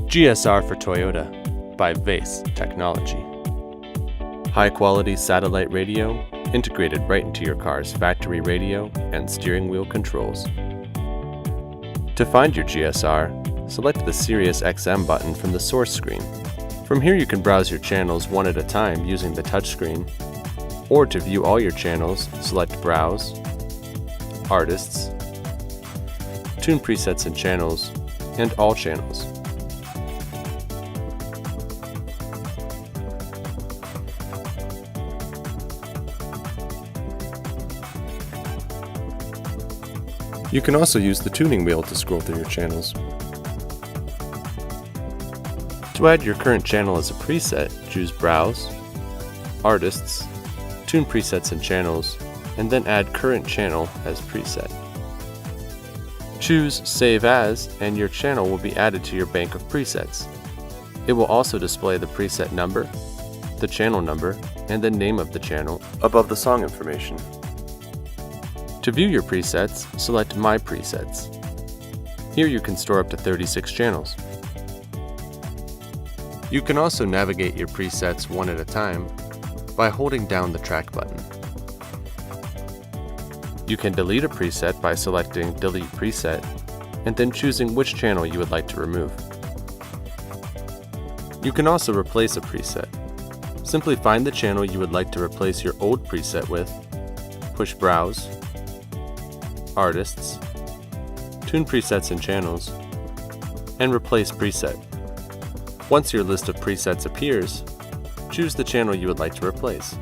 GSR for Toyota by VAIS Technology. High-quality satellite radio integrated right into your car's factory radio and steering wheel controls. To find your GSR, select the SiriusXM button from the source screen. From here you can browse your channels one at a time using the touchscreen, or to view all your channels, select Browse, Artists, Tune Presets and Channels, and All Channels. You can also use the tuning wheel to scroll through your channels. To add your current channel as a preset, choose Browse, Artists, Tune Presets and Channels, and then add Current Channel as preset. Choose Save As, and your channel will be added to your bank of presets. It will also display the preset number, the channel number, and the name of the channel above the song information. To view your presets, select My Presets. Here you can store up to 36 channels. You can also navigate your presets one at a time by holding down the track button. You can delete a preset by selecting Delete Preset and then choosing which channel you would like to remove. You can also replace a preset. Simply find the channel you would like to replace your old preset with, push Browse, Artists, Tune Presets and Channels, and Replace Preset. Once your list of presets appears, choose the channel you would like to replace.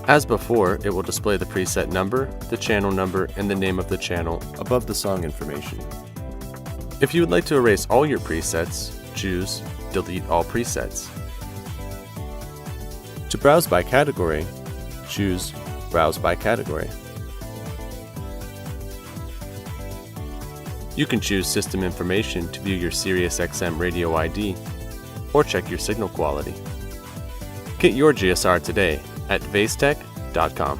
As before, it will display the preset number, the channel number, and the name of the channel above the song information. If you would like to erase all your presets, choose Delete All Presets. To browse by category, choose Browse by Category. You can choose System Information to view your SiriusXM radio ID or check your signal quality. Get your GSR today at vaistech.com.